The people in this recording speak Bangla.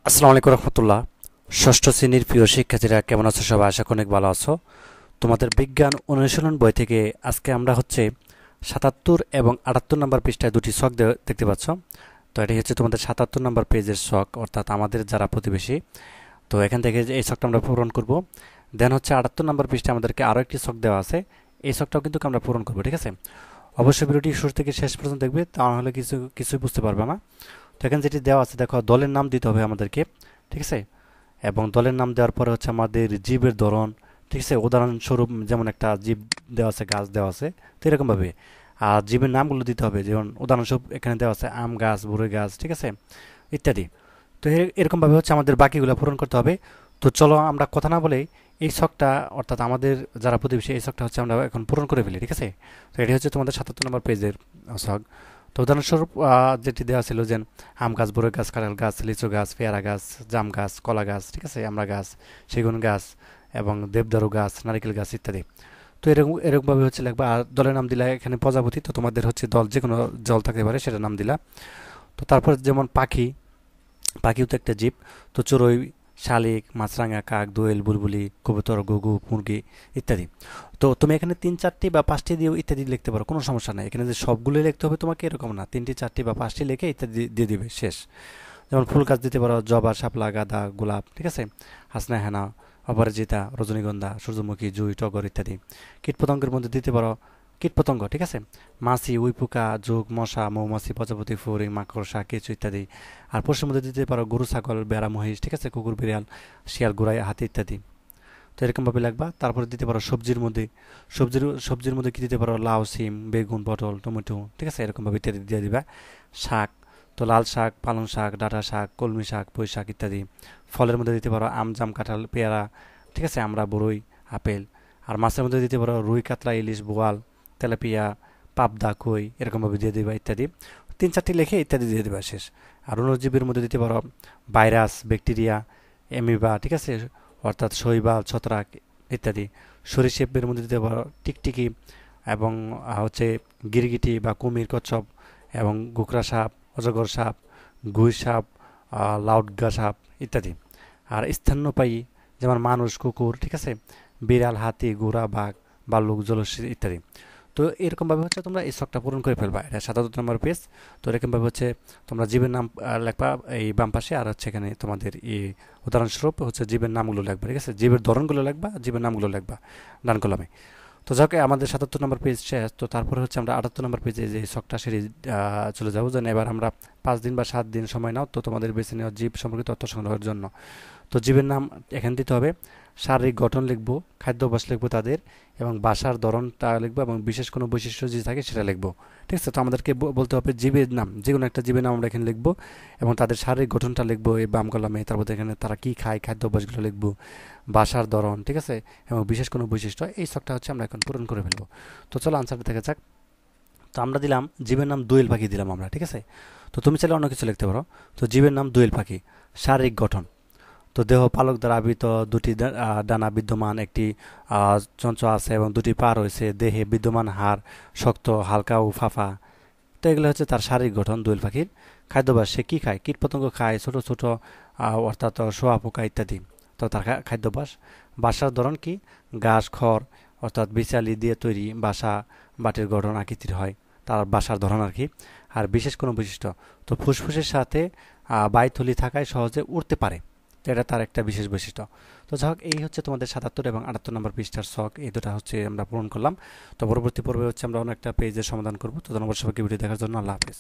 আসসালামু আলাইকুম রহমতুল্লাহ। ষষ্ঠ শ্রেণীর প্রিয় শিক্ষার্থীরা কেমন আছো? সবাই আশা করি অনেক ভালো আছো। তোমাদের বিজ্ঞান অনুশীলন বই থেকে আজকে আমরা ৭৭ এবং ৭৮ নম্বর পৃষ্ঠায় দুটি ছক দেখতে পাচ্ছ। তো এটি হচ্ছে তোমাদের ৭৭ নম্বর পেজের ছক, অর্থাৎ আমাদের যারা প্রতিবেশী। তো এখান থেকে এই ছকটা আমরা পূরণ করব। দেন হচ্ছে ৭৮ নম্বর পৃষ্ঠায় আমাদেরকে আরও একটি ছক দেওয়া আছে, এই ছকটাও কিন্তু আমরা পূরণ করবো, ঠিক আছে? অবশ্যই ভিডিওটি শুরু থেকে শেষ পর্যন্ত দেখবে, তাহলে কিছুই বুঝতে পারবে না। তো এখানে যেটি দেওয়া আছে দেখো, দলের নাম দিতে হবে আমাদেরকে, ঠিক আছে? এবং দলের নাম দেওয়ার পরে হচ্ছে আমাদের জীবের ধরন, ঠিক আছে? উদাহরণস্বরূপ যেমন একটা জীব দেওয়া আছে, গাছ দেওয়া আছে, তো এরকমভাবে আর জীবের নামগুলো দিতে হবে। যেমন উদাহরণস্বরূপ এখানে দেওয়া আছে আম গাছ, বরই গাছ, ঠিক আছে, ইত্যাদি। তো এরকমভাবে হচ্ছে আমাদের বাকিগুলো পূরণ করতে হবে। তো চলো আমরা কথা না বলেই এই ছকটা, অর্থাৎ আমাদের যারা প্রতিবেশী, এই ছকটা হচ্ছে আমরা এখন পূরণ করে ফেলি, ঠিক আছে? তো এটি হচ্ছে তোমাদের ৭৭ নম্বর পেজের ছক। তো উদাহরণস্বরূপ যেটি দেওয়া ছিল যে আম গাছ, বরই গাছ, কাঁঠাল গাছ, লিচু গাছ, পেয়ারা গাছ, জাম গাছ, কলা গাছ, ঠিক আছে, আমড়া গাছ, সেগুন গাছ এবং দেবদারু গাছ, নারিকেল গাছ ইত্যাদি। তো এরকমভাবে হচ্ছে লিখবা। আর দলের নাম দিলা এখানে প্রজাপতি, তো তোমাদের হচ্ছে দল যে কোনো দল থাকতে পারে, সেটার নাম দিলা। তো তারপর যেমন পাখি, পাখিও তো একটা জীব। তো চড়ুই, শালিক, মাছরাঙা, কাক, দোয়েল, বুলবুলি, কবুতর, ঘুঘু, মুরগি ইত্যাদি। তো তুমি এখানে ৩-৪টি বা ৫টি দিয়েও ইত্যাদি লিখতে পারো, কোনো সমস্যা নাই। এখানে যে সবগুলোই লিখতে হবে তোমাকে এরকম না, ৩টি, ৪টি বা ৫টি লিখে ইত্যাদি দিয়ে দিবে, শেষ। যেমন ফুল গাছ দিতে পারো জবা, শাপলা, গাঁদা, গোলাপ, ঠিক আছে, হাসনা, হেনা, অপরাজিতা, রজনীগন্ধা, সূর্যমুখী, জুঁই, টগর ইত্যাদি। কীটপতঙ্গের মধ্যে দিতে পারো কীটপতঙ্গ, ঠিক আছে, মাছি, উইপোকা, জোঁক, মশা, মৌমাছি, প্রজাপতি, ফড়িং, মাকড়সা, কেঁচো ইত্যাদি। আর পশুর মধ্যে দিতে পারো গরু, ছাগল, বেড়া, মহিষ, ঠিক আছে, কুকুর, বিড়াল, শিয়াল, গোড়াই, হাতি ইত্যাদি। তো এরকমভাবে লাগবা। তারপরে দিতে পারো সবজির মধ্যে, সবজির মধ্যে কি দিতে পারো, লাউ, সিম, বেগুন, পটল, টমেটো, ঠিক আছে, এরকমভাবে ইত্যাদি দিয়ে দিবা। শাক, তো লাল শাক, পালং শাক, ডাঁটা শাক, কলমি শাক, পুঁই শাক ইত্যাদি। ফলের মধ্যে দিতে পারো আম, জাম, কাঁঠাল, পেয়ারা, ঠিক আছে, আমরা, বরই, আপেল। আর মাছের মধ্যে দিতে পারো রুই, কাতলা, ইলিশ, বোয়াল, তেলাপিয়া, পাবদা, কই, এরকমভাবে দিয়ে দিবা ইত্যাদি। ৩-৪টি লিখে ইত্যাদি দিয়ে দিবা, শেষ। আর অণুজীবের মধ্যে দিতে পারো ভাইরাস, ব্যাকটেরিয়া, এমিবা, ঠিক আছে, অর্থাৎ শৈবাল, ছত্রাক ইত্যাদি। সরীসৃপের মধ্যে দিতে পারো টিকটিকি এবং হচ্ছে গিরগিটি বা কুমির, কচ্ছপ এবং গোকরা সাপ, অজগর সাপ, গুই সাপ, লাউডগা সাপ ইত্যাদি। আর স্তন্যপায়ী যেমন মানুষ, কুকুর, ঠিক আছে, বিড়াল, হাতি, ঘোড়া, বাঘ, ভাল্লুক, জলহস্তি ইত্যাদি। তো এরকমভাবে হচ্ছে তোমরা এই ছকটা পূরণ করে ফেলবা। এটা ৭৭ নম্বর পেজ। তো এরকমভাবে হচ্ছে তোমরা জীবের নাম লেখবা এই বাম পাশে, আর হচ্ছে এখানে তোমাদের এই উদাহরণস্বরূপ হচ্ছে জীবের নামগুলো লিখবা, ঠিক আছে, জীবের ধরনগুলো লিখবা, জীবের নামগুলো লিখবা ডান কলামে। তো যাকে আমাদের ৭৭ নম্বর পেজ শেষ। তো তারপরে হচ্ছে আমরা ৭৮ নম্বর পেজে যে ছকটা সেটি চলে যাবো। যেন এবার আমরা ৫ দিন বা ৭ দিন সময় নাও তো তোমাদের বেছে নেওয়া জীব সম্পর্কিত তথ্য সংগ্রহের জন্য। তো জীবের নাম এখানে দিতে হবে, শারীরিক গঠন লিখবো, খাদ্যাভ্যাস লিখবো তাদের, এবং বাসার ধরনটা লিখবো, এবং বিশেষ কোনো বৈশিষ্ট্য যদি থাকে সেটা লিখবো, ঠিক আছে? তো আমাদেরকে বলতে হবে জীবের নাম, যে কোনো একটা জীবের নাম আমরা এখানে লিখবো, এবং তাদের শারীরিক গঠনটা লিখবো এই বাম কলামে। তারপর এখানে তারা কী খায়, খাদ্যাভ্যাসগুলো লিখবো, বাসার ধরন, ঠিক আছে, এবং বিশেষ কোনো বৈশিষ্ট্য। এই ছকটা হচ্ছে আমরা এখন পূরণ করে ফেলবো। তো চলো আনসারটা দেখা যাক। তো আমরা দিলাম জীবের নাম দোয়েল পাখি দিলাম আমরা, ঠিক আছে? তো তুমি চাইলে অন্য কিছু লিখতে পারো। তো জীবের নাম দোয়েল পাখি। শারীরিক গঠন, তো দেহ পালক দ্বারা আবৃত, দুটি ডানা বিদ্যমান, একটি চঞ্চ আছে এবং দুটি পা রয়েছে, দেহে বিদ্যমান হাড় শক্ত, হালকা ও ফাঁপা। তো এগুলো হচ্ছে তার শারীরিক গঠন দোয়েল পাখির। খাদ্যাভ্যাস, সে কী খায়, কীটপতঙ্গ খায়, ছোট ছোট অর্থাৎ শোয়া পোকা ইত্যাদি। তো তার খাদ্যাভ্যাস। বাসার ধরন কি, ঘাস, খড় অর্থাৎ বিচালি দিয়ে তৈরি বাসা, বাটির গঠন আকৃতির হয়, তার বাসার ধরন আর কি। আর বিশেষ কোনো বৈশিষ্ট্য, তো ফুসফুসের সাথে বায়ুথলি থাকায় সহজে উড়তে পারে, তো এটা তার একটা বিশেষ বৈশিষ্ট্য। তো যাই হোক, এই হচ্ছে তোমাদের ৭৭ এবং ৭৮ নম্বর পৃষ্ঠার ছক, এই দুটা হচ্ছে আমরা পূরণ করলাম। তো পরবর্তী পর্বে হচ্ছে আমরা অন্য একটা পেজের সমাধান করবো। তো ধন্যবাদ সবাইকে ভিডিও দেখার জন্য। আল্লাহ হাফিজ।